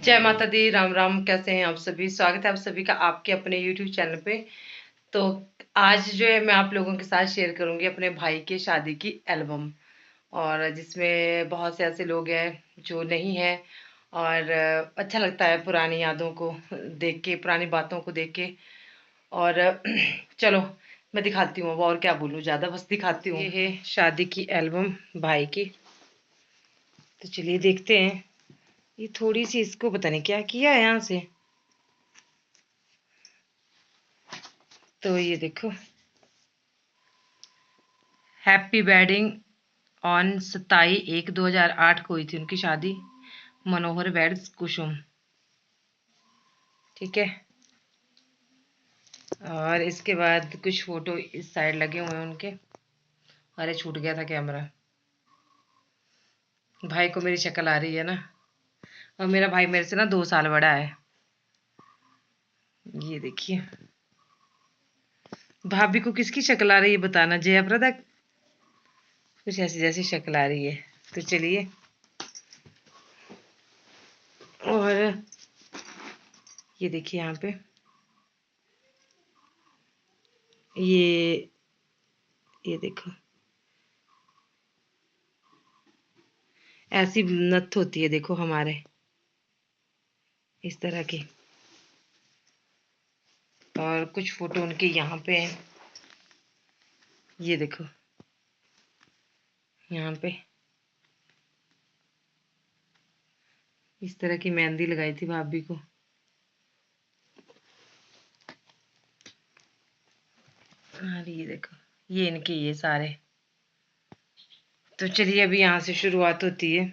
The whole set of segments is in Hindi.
जय माता दी, राम राम। कैसे हैं आप सभी? स्वागत है आप सभी का आपके अपने YouTube चैनल पे। तो आज जो है मैं आप लोगों के साथ शेयर करूंगी अपने भाई के शादी की एल्बम, और जिसमें बहुत से ऐसे लोग हैं जो नहीं हैं। और अच्छा लगता है पुरानी यादों को देख के, पुरानी बातों को देख के। और चलो मैं दिखाती हूँ, अब और क्या बोलूँ, ज़्यादा बस दिखाती हूँ। ये है शादी की एल्बम भाई की। तो चलिए देखते हैं। ये थोड़ी सी इसको पता नहीं क्या किया है यहाँ से। तो ये देखो, हैप्पी वेडिंग ऑन 27/1/2008 को हुई थी उनकी शादी। मनोहर वेड्स कुसुम। ठीक है। और इसके बाद कुछ फोटो इस साइड लगे हुए हैं उनके। अरे छूट गया था कैमरा। भाई को मेरी शक्ल आ रही है ना। और मेरा भाई मेरे से ना 2 साल बड़ा है। ये देखिए, भाभी को किसकी शक्ल आ रही है बताना। जयप्रदा कुछ ऐसी जैसी शक्ल आ रही है। तो चलिए, और ये देखिए यहाँ पे ये देखो, ऐसी नथ होती है देखो हमारे, इस तरह की। और कुछ फोटो उनके यहाँ पे हैं। ये देखो, यहाँ पे इस तरह की मेहंदी लगाई थी भाभी को। और ये देखो, ये इनके ये सारे। तो चलिए अभी यहाँ से शुरुआत होती है।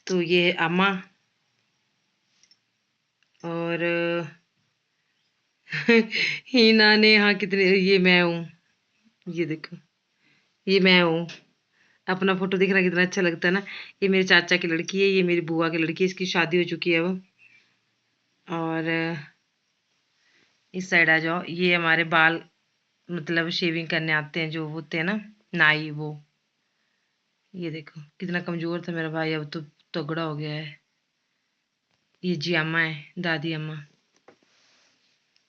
तो ये है अम्मा, और हीना ने यहाँ कितने, ये मैं हूँ। ये देखो, ये मैं हूँ। अपना फोटो दिख रहा है, कितना अच्छा लगता है ना। ये मेरे चाचा की लड़की है, ये मेरी बुआ की लड़की है, इसकी शादी हो चुकी है अब। और इस साइड आ जाओ, ये हमारे बाल मतलब शेविंग करने आते हैं जो होते हैं ना, नाई, वो। ये देखो कितना कमजोर था मेरा भाई, अब तो तगड़ा हो गया है। ये जी अम्मा है, दादी अम्मा।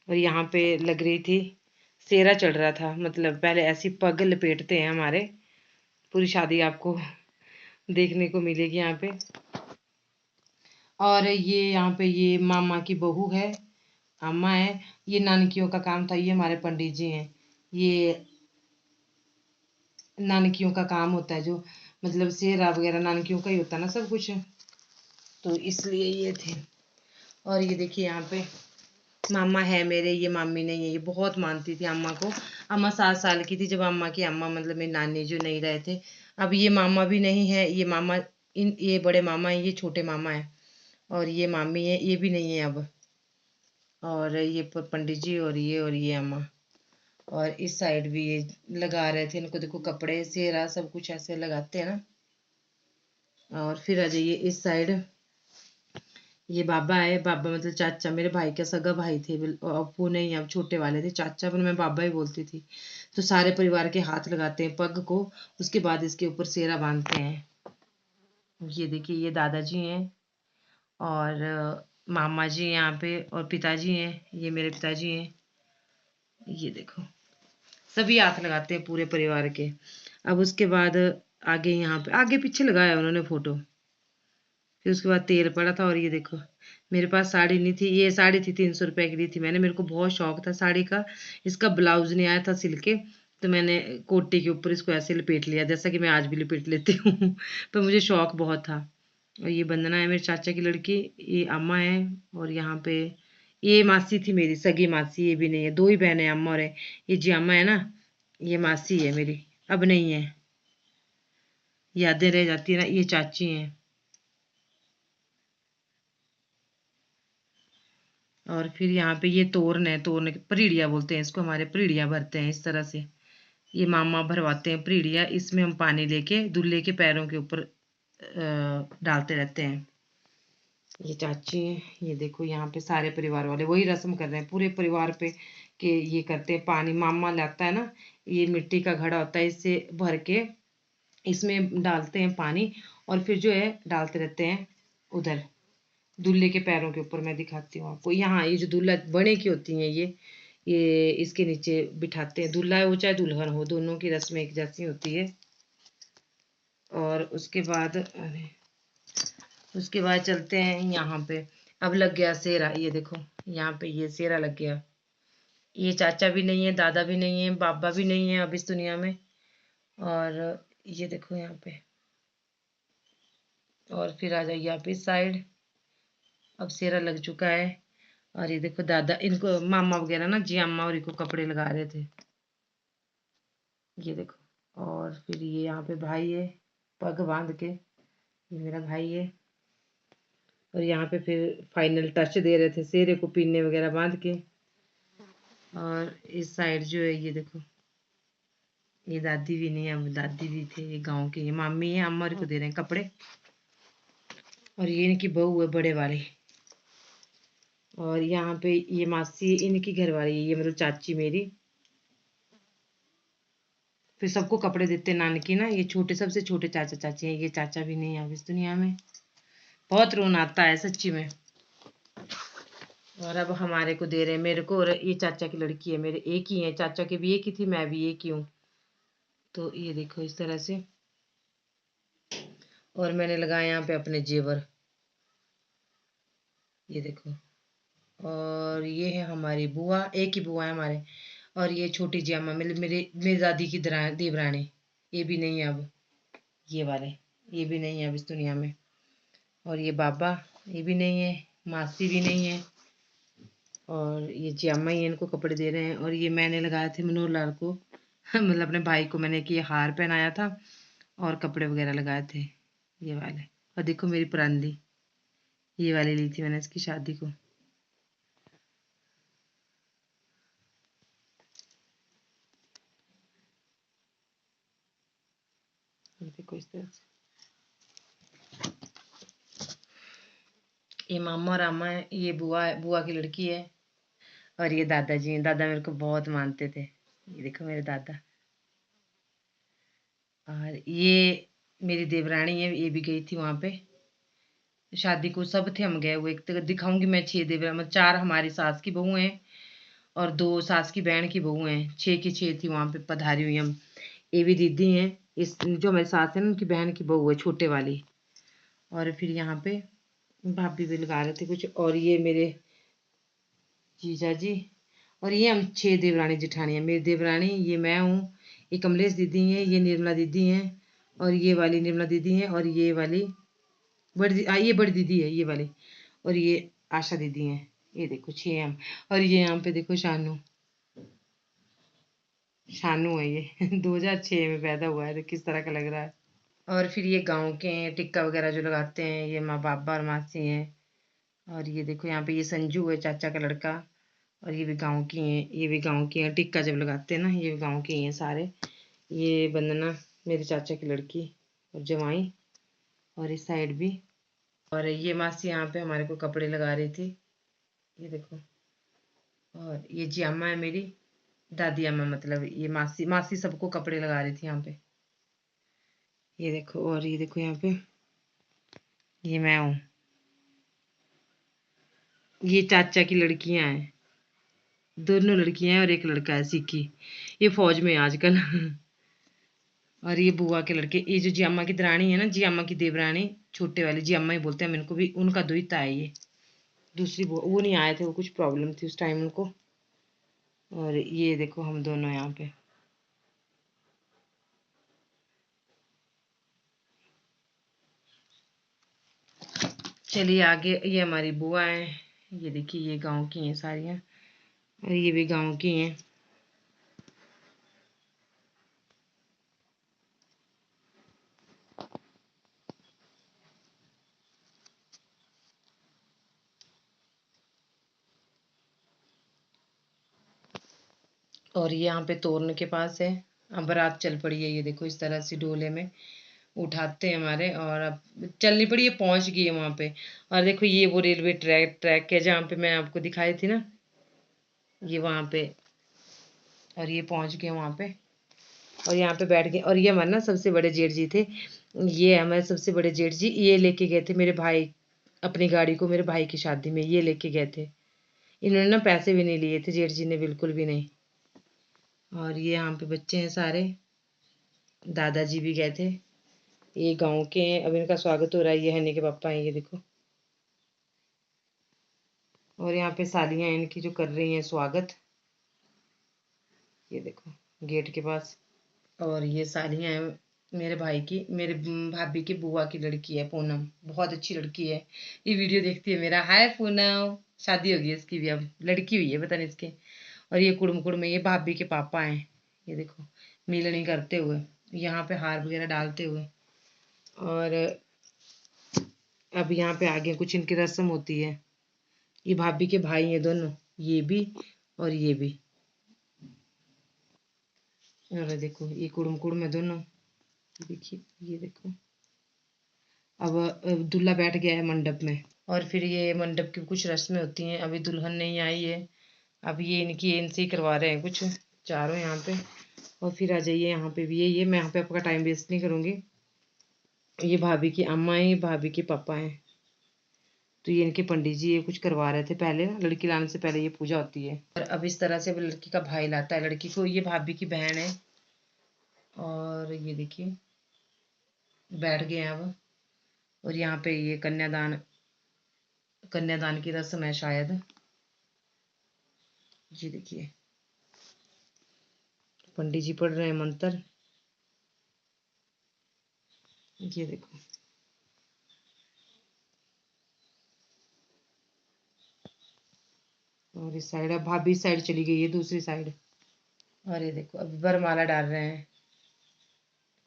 और यहाँ पे लग रही थी, सेहरा चढ़ रहा था, मतलब पहले ऐसी पग लपेटते हैं हमारे। पूरी शादी आपको देखने को मिलेगी यहाँ पे। और ये यहाँ पे ये मामा की बहू है, अम्मा है। ये नानकियों का काम था, ये हमारे पंडित जी हैं। ये नानकियों का काम होता है, जो मतलब सेहरा वगैरह नानकियों का ही होता है ना सब कुछ। तो इसलिए ये थे। और ये देखिए यहाँ पे मामा है मेरे, ये मामी नहीं है। ये बहुत मानती थी अम्मा को। अम्मा 7 साल की थी जब अम्मा की अम्मा मतलब मेरी नानी जो नहीं रहे थे। अब ये मामा भी नहीं है। ये मामा, ये बड़े मामा है, ये छोटे मामा है। और ये मामी है, ये भी नहीं है अब। और ये पंडित जी, और ये अम्मा। और इस साइड भी ये लगा रहे थे इनको, देखो कपड़े सेहरा सब कुछ ऐसे लगाते हैं ना। और फिर आ जाइए इस साइड, ये बाबा है। बाबा मतलब चाचा, मेरे भाई के सगा भाई थे। अब वो नहीं, अब छोटे वाले थे चाचा, पर मैं बाबा ही बोलती थी। तो सारे परिवार के हाथ लगाते हैं पग को, उसके बाद इसके ऊपर सेहरा बांधते हैं। ये देखिए, ये दादाजी हैं। और मामा जी यहाँ पे, और पिताजी हैं, ये मेरे पिताजी हैं। ये देखो, सभी हाथ लगाते हैं पूरे परिवार के। अब उसके बाद आगे, यहाँ पे आगे पीछे लगाया उन्होंने फोटो। फिर उसके बाद तेल पड़ा था। और ये देखो, मेरे पास साड़ी नहीं थी। ये साड़ी थी 300 रुपए की, ली थी मैंने। मेरे को बहुत शौक था साड़ी का। इसका ब्लाउज नहीं आया था सिल के, तो मैंने कोटी के ऊपर इसको ऐसे लपेट लिया, जैसा कि मैं आज भी लपेट लेती हूँ। पर मुझे शौक बहुत था। और ये वंदना है मेरे चाचा की लड़की, ये अम्मा है। और यहाँ पे ये मासी थी मेरी, सगी मासी। ये भी नहीं है, दो ही बहन है, अम्मा और है। ये जी अम्मा है ना, ये मासी है मेरी, अब नहीं है। यादें रह जाती है ना। ये चाची हैं। और फिर यहाँ पे ये तोरन है, तोरन परीड़िया बोलते हैं इसको, हमारे परीड़िया भरते हैं इस तरह से। ये मामा भरवाते हैं परीड़िया, इसमें हम पानी लेके दूल्हे के पैरों के ऊपर डालते रहते हैं। ये चाची है। ये देखो यहाँ पे सारे परिवार वाले वही रस्म कर रहे हैं, पूरे परिवार पे के ये करते हैं। पानी मामा लाता है ना, ये मिट्टी का घड़ा होता है, इससे भर के इसमें डालते हैं पानी। और फिर जो है डालते रहते हैं उधर, दूल्हे के पैरों के ऊपर मैं दिखाती हूँ आपको। यहाँ ये जो दूल्हा बने की होती हैं ये इसके नीचे बिठाते हैं। दूल्हा हो चाहे दुल्हन हो, दोनों की रस्में एक जैसी होती है। और उसके बाद चलते हैं यहाँ पे। अब लग गया सेहरा, ये देखो यहाँ पे ये सेहरा लग गया। ये चाचा भी नहीं है, दादा भी नहीं है, बाबा भी नहीं है अब इस दुनिया में। और ये देखो यहाँ पे, और फिर आ जाइए आप इस साइड। अब सेहरा लग चुका है। और ये देखो दादा, इनको मामा वगैरह ना, जी अम्मा और इनको कपड़े लगा रहे थे, ये देखो। और फिर ये यहाँ पे भाई है पग बांध के, ये मेरा भाई है। और यहाँ पे फिर फाइनल टच दे रहे थे सेहरे को पीने वगैरह बांध के। और इस साइड जो है ये देखो, ये दादी भी नहीं है, अब दादी भी थे, ये गांव के, ये मामी है, अम्मा को दे रहे हैं कपड़े। और ये इनकी बहू है बड़े वाली। और यहाँ पे ये मासी इनकी घरवाली है, ये मतलब चाची मेरी। फिर सबको कपड़े देते नानकी ना, ये छोटे सबसे छोटे चाचा चाची हैं, ये चाचा भी नहीं है अब इस दुनिया में। बहुत रोन आता है सच्ची में। और अब हमारे को दे रहे हैं मेरे को, और ये चाचा की लड़की है मेरे, एक ही है, चाचा के भी एक ही थी, मैं भी एक ही हूँ। तो ये देखो इस तरह से। और मैंने लगाया यहाँ पे अपने जेवर, ये देखो। और ये है हमारी बुआ, एक ही बुआ है हमारे। और ये छोटी जी अम्मा, मेरे मेरे मेरी दादी की देवरानी, ये भी नहीं है अब, ये वाले, ये भी नहीं है अब इस दुनिया में। और ये बाबा, ये भी नहीं है, मासी भी नहीं है। और ये जी अम्मा ही इनको कपड़े दे रहे हैं। और ये मैंने लगाए थे मनोहर लाल को मतलब अपने भाई को मैंने कि हार पहनाया था और कपड़े वगैरह लगाए थे, ये वाले। और देखो मेरी परांदी, ये वाली ली थी मैंने इसकी शादी को। ये देखो इस तरह से। ये मामा और अम्मा है, ये बुआ है, बुआ की लड़की है। और ये दादाजी हैं, दादा मेरे को बहुत मानते थे, ये देखो मेरे दादा। और ये मेरी देवरानी है, ये भी गई थी वहां पे शादी को, सब थे हम गए हुए। एक तो दिखाऊंगी मैं 6 देवरानी, मतलब 4 हमारी सास की बहू हैं और 2 सास की बहन की बहू हैं, 6 की 6 थी वहां पे पधारी हुई हम। ये भी दीदी हैं, इस जो मेरी सास है ना उनकी बहन की बहू है छोटे वाली। और फिर यहाँ पे भाभी भी लगा रहे थे कुछ। और ये मेरे जीजा जी। और ये हम 6 देवरानी जेठानी है, मेरी देवरानी, ये मैं हूँ, ये कमलेश दीदी हैं, ये निर्मला दीदी हैं, और ये वाली निर्मला दीदी हैं, और ये वाली ये बड़ी दीदी है ये वाली। और ये आशा दीदी हैं, ये देखो 6 हम। और ये यहाँ पे देखो शानू, शानू है ये 2006 में पैदा हुआ है, तो किस तरह का लग रहा है। और फिर ये गांव के हैं, टिक्का वगैरह जो लगाते हैं, ये माँ बाबा और मासी हैं। और ये देखो यहाँ पे ये संजू है चाचा का लड़का। और ये भी गांव की हैं, ये भी गांव की हैं, टिक्का जब लगाते हैं ना, ये भी गांव के ही हैं सारे। ये वंदना मेरे चाचा की लड़की और जवाई, और इस साइड भी। और ये मासी यहाँ पे हमारे को कपड़े लगा रही थी, ये देखो। और ये जी अम्मा है मेरी, दादी अम्मा, मतलब ये मासी, मासी सबको कपड़े लगा रही थी यहाँ पे, ये देखो। और ये देखो यहाँ पे, ये मैं हूँ, ये चाचा की लड़कियां हैं, दोनों लड़कियां हैं और एक लड़का है सिक्की, ये फौज में है आजकल और ये बुआ के लड़के, ये जो जी अम्मा की दरानी है ना, जी अम्मा की देवरानी, छोटे वाली जी अम्मा ही बोलते हैं इनको भी, उनका द्विता है ये। दूसरी बुआ वो नहीं आए थे, वो कुछ प्रॉब्लम थी उस टाइम उनको। और ये देखो हम दोनों यहाँ पे। चलिए आगे, ये हमारी बुआ है, ये देखिए ये गांव की हैं सारियां, और ये भी गांव की हैं। और ये यहाँ पे तोरने के पास है, अब बारात चल पड़ी है, ये देखो इस तरह से डोले में उठाते हैं हमारे। और अब चलनी पड़ी, ये पहुंच गई है वहां पे। और देखो ये वो रेलवे ट्रैक ट्रैक है जहाँ पे मैं आपको दिखाई थी ना, ये वहां पे। और ये पहुंच गए वहां पे, और यहाँ पे बैठ गए। और ये हमारे ना सबसे बड़े जेठ जी थे, ये हमारे सबसे बड़े जेठ जी, ये लेके गए थे मेरे भाई अपनी गाड़ी को मेरे भाई की शादी में ये लेके गए थे। इन्होंने ना पैसे भी नहीं लिए थे जेठ जी ने, बिल्कुल भी नहीं। और ये यहाँ पे बच्चे हैं सारे, दादाजी भी गए थे। ये गांव के हैं, अब इनका स्वागत हो रहा है। ये हनी के पापा हैं, ये देखो। और यहाँ पे सालियाँ इनकी जो कर रही हैं स्वागत, ये देखो गेट के पास। और ये सालियाँ हैं मेरे भाई की, मेरे भाभी की बुआ की लड़की है पूनम, बहुत अच्छी लड़की है। ये वीडियो देखती है मेरा। हाय पूनम, शादी होगी इसकी भी, अब लड़की हुई है पता नहीं इसके। और ये कुड़म में ये भाभी के पापा हैं, ये देखो मिलनी करते हुए, यहाँ पे हार वगैरह डालते हुए। और अब यहाँ पे आगे कुछ इनकी रस्म होती है। ये भाभी के भाई हैं दोनों, ये भी और ये भी। और देखो ये कुड़म है दोनों, देखिए ये देखो। अब दूल्हा बैठ गया है मंडप में। और फिर ये मंडप की कुछ रस्में होती हैं। अभी दुल्हन नहीं आई है, अब ये इनकी एनसी करवा रहे हैं कुछ चारों यहाँ पे। और फिर आ जाइए यहाँ पे भी ये मैं यहाँ पे आपका टाइम वेस्ट नहीं करूँगी। ये भाभी की अम्मा है, ये भाभी के पापा हैं। तो ये इनके पंडित जी ये कुछ करवा रहे थे पहले ना, लड़की लाने से पहले ये पूजा होती है। और अब इस तरह से लड़की का भाई लाता है लड़की को। ये भाभी की बहन है। और ये देखिए बैठ गए हैं अब। और यहाँ पे ये कन्यादान की रस्म है शायद। ये देखिए पंडित जी पढ़ रहे हैं मंत्र, ये देखो। और इस साइड अब भाभी इस साइड चली गई है, दूसरी साइड। और ये देखो अभी वरमाला डाल रहे हैं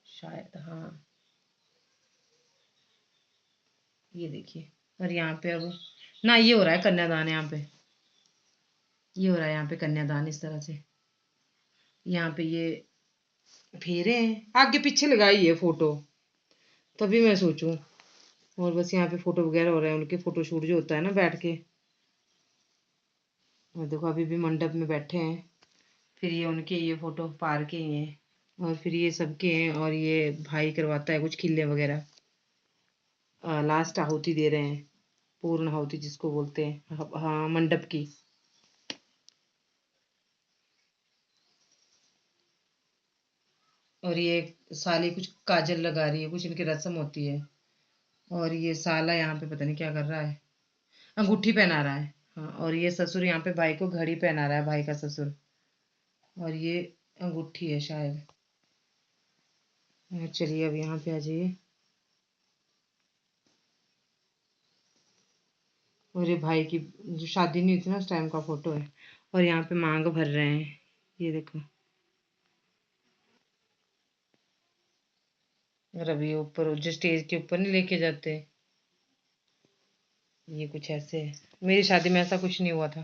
शायद, हाँ ये देखिए। और यहाँ पे अब ना ये हो रहा है कन्यादान, यहाँ पे ये हो रहा है, यहाँ पे कन्यादान इस तरह से। यहाँ पे ये फेरे हैं, आगे पीछे लगाई है फोटो, तभी मैं सोचूं। और बस यहाँ पे फोटो वगैरह हो रहे हैं उनके, फोटो शूट जो होता है ना बैठ के। और देखो अभी भी मंडप में बैठे हैं। फिर ये उनके ये फोटो पार के ही हैं। और फिर ये सबके हैं। और ये भाई करवाता है कुछ खिल्ले वगैरह, लास्ट आहुति दे रहे हैं, पूर्ण आहुति जिसको बोलते हैं, हाँ मंडप की। और ये साली कुछ काजल लगा रही है, कुछ इनकी रस्म होती है। और ये साला यहाँ पे पता नहीं क्या कर रहा है, अंगूठी पहना रहा है। हाँ और ये ससुर यहाँ पे भाई को घड़ी पहना रहा है, भाई का ससुर। और ये अंगूठी है शायद। चलिए अब यहाँ पे आ जाइए। और ये भाई की जो शादी नहीं हुई थी ना उस टाइम का फोटो है। और यहाँ पे मांग भर रहे हैं, ये देखो। और अभी ऊपर जो स्टेज के ऊपर नहीं लेके जाते, ये कुछ ऐसे है। मेरी शादी में ऐसा कुछ नहीं हुआ था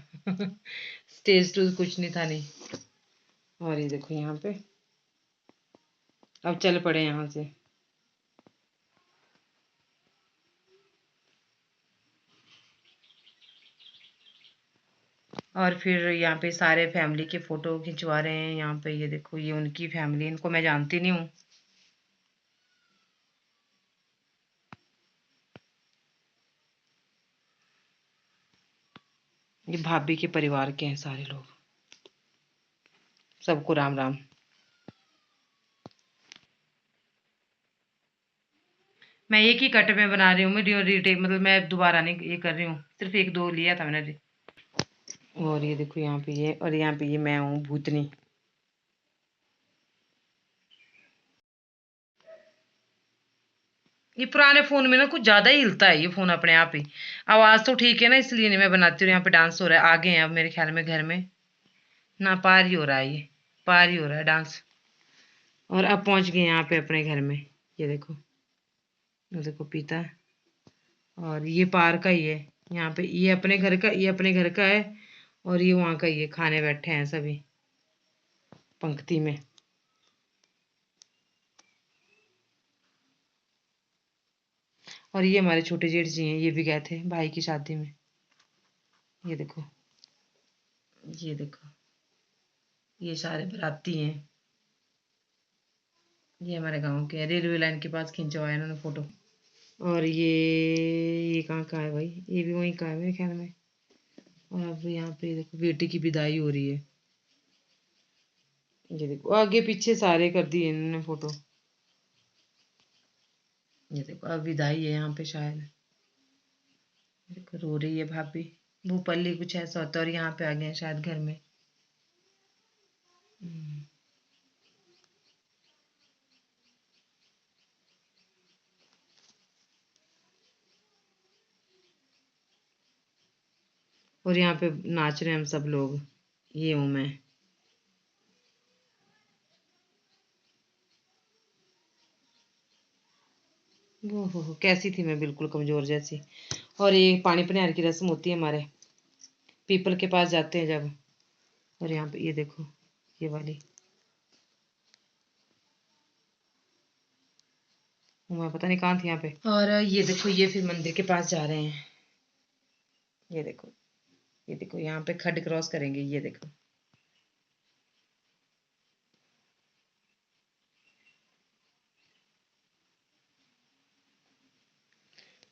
स्टेज टू कुछ नहीं था, नहीं। और ये देखो यहाँ पे अब चल पड़े यहाँ से। और फिर यहाँ पे सारे फैमिली के फोटो खिंचवा रहे हैं। यहाँ पे ये देखो ये उनकी फैमिली, इनको मैं जानती नहीं हूँ। ये भाभी के परिवार के हैं सारे लोग। सबको राम राम। मैं एक ही कट में बना रही हूँ, मैं रीटेक मतलब मैं दोबारा नहीं ये कर रही हूँ, सिर्फ एक दो लिया था मैंने। और ये देखो यहाँ पे ये, और यहाँ पे ये मैं हूँ भूतनी। ये पुराने फोन में ना कुछ ज्यादा ही हिलता है ये फोन अपने आप ही। आवाज तो ठीक है ना, इसलिए नहीं मैं बनाती हूँ। यहाँ पे डांस हो रहा है, आगे हैं अब मेरे ख्याल में घर में ना, पार ही हो रहा है, ये पार ही हो रहा है डांस। और अब पहुंच गए यहाँ पे अपने घर में, ये देखो पीता। और ये पार का ही है, यहाँ पे ये अपने घर का, ये अपने घर का है। और ये वहाँ का ही है, खाने बैठे हैं सभी पंक्ति में। और ये हमारे छोटे जेठ जी हैं, ये भी गए थे भाई की शादी में, ये देखो। ये देखो ये सारे बराती हैं, ये हमारे गांव के हैं। रेलवे लाइन के पास खिंचवाया इन्होंने फोटो। और ये कहाँ का है भाई, ये भी वहीं का है मेरे ख्याल में। और अब यहाँ पे देखो बेटी की विदाई हो रही है। ये देखो आगे पीछे सारे कर दिए इन्होंने फोटो। ये देखो अब विदाई है यहाँ पे शायद। देखो रो रही है भाभी। भूपल्ली कुछ ऐसा होता है, और यहाँ पे आ गए हैं शायद घर में। हम्म। और यहाँ पे नाच रहे हैं हम सब लोग। ये हूँ मैं। वो हो कैसी थी मैं, बिल्कुल कमजोर जैसी। और ये पानी पनियार की रस्म होती है हमारे, पीपल के पास जाते हैं जब। और यहाँ पे ये देखो ये वाली मैं पता नहीं कहाँ थी यहाँ पे। और ये देखो ये फिर मंदिर के पास जा रहे हैं। ये देखो, ये देखो यहाँ पे खड्ड क्रॉस करेंगे, ये देखो।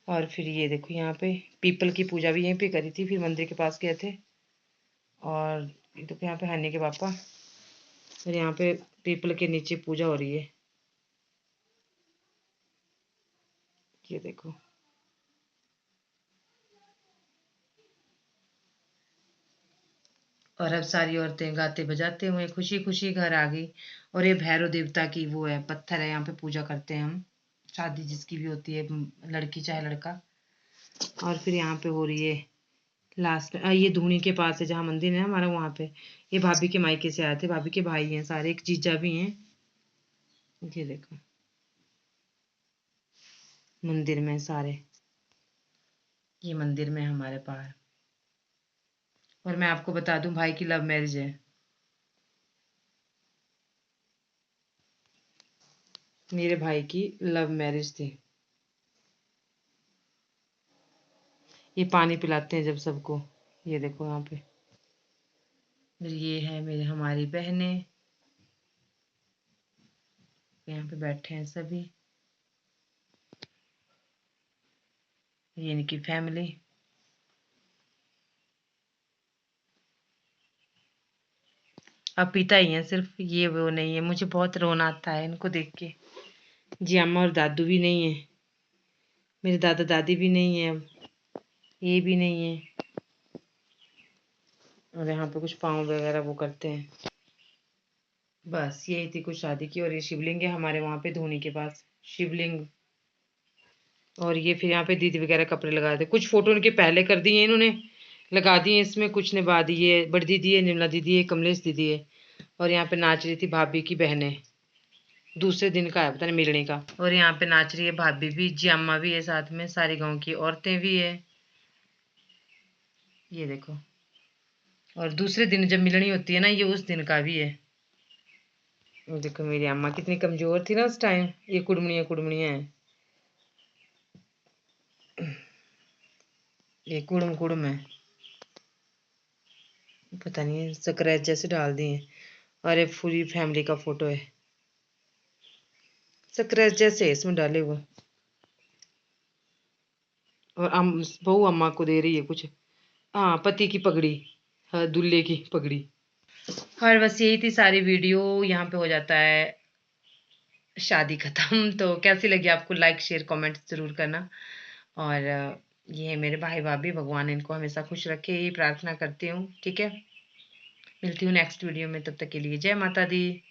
और फिर ये देखो यहाँ पे पीपल की पूजा भी यहीं पे करी थी, फिर मंदिर के पास गए थे। और ये देखो यहाँ पे हनी के पापा। और यहाँ पे पीपल के नीचे पूजा हो रही है। ये देखो। और अब सारी औरतें गाते बजाते हुए खुशी खुशी घर आ गई। और ये भैरव देवता की वो है, पत्थर है, यहाँ पे पूजा करते हैं हम। शादी जिसकी भी होती है, लड़की चाहे लड़का। और फिर यहाँ पे हो रही है लास्ट में, ये धूनी के पास है जहाँ मंदिर है हमारा, वहाँ पे। ये भाभी के मायके से आए थे, भाभी के भाई हैं सारे, एक जीजा भी हैं। ये देखो मंदिर में सारे, ये मंदिर में हमारे पास। और मैं आपको बता दूं भाई की लव मैरिज है। मेरे भाई की लव मैरिज थी। ये पानी पिलाते हैं जब सबको। ये देखो यहाँ पे। फिर ये है मेरे हमारी बहनें, यहाँ पे बैठे हैं सभी। ये इनकी फैमिली। अब पीता ही है सिर्फ, ये वो नहीं है। मुझे बहुत रोना आता है इनको देख के। जी अम्मा और दादू भी नहीं है, मेरे दादा दादी भी नहीं है अब, ये भी नहीं है। और यहाँ पे कुछ पाँव वगैरह वो करते हैं। बस यही थी कुछ शादी की। और ये शिवलिंग है हमारे वहाँ पे धोनी के पास, शिवलिंग। और ये फिर यहाँ पे दीदी वगैरह कपड़े लगा थे, कुछ फोटो इनके पहले कर दिए इन्होंने, लगा दिए इसमें, कुछ ने बाद दिए। बड़ी दीदी है, निर्मला दीदी है, कमलेश दीदी है। और यहाँ पे नाच रही थी भाभी की बहनें। दूसरे दिन का है पता नहीं मिलने का। और यहाँ पे नाच रही है भाभी भी, जियाम्मा भी है साथ में, सारे गांव की औरतें भी है। ये देखो। और दूसरे दिन जब मिलनी होती है ना, ये उस दिन का भी है। देखो मेरी अम्मा कितनी कमजोर थी ना उस टाइम, ये कुड़मनिया कुड़मनिया है। ये कुड़म कुड़म है, पता नहीं स्क्रैच जैसे डाल दिए। और ये पूरी फैमिली का फोटो है, स्क्रैच जैसे इसमें डाले हुए। और बहू अम्मा को दे रही है कुछ, हाँ पति की पगड़ी, हाँ दूल्हे की पगड़ी। और बस यही थी सारी वीडियो। यहाँ पे हो जाता है शादी खत्म। तो कैसी लगी आपको, लाइक शेयर कमेंट जरूर करना। और ये है मेरे भाई भाभी, भगवान इनको हमेशा खुश रखे, यही प्रार्थना करती हूँ। ठीक है, मिलती हूँ नेक्स्ट वीडियो में, तब तक के लिए जय माता दी।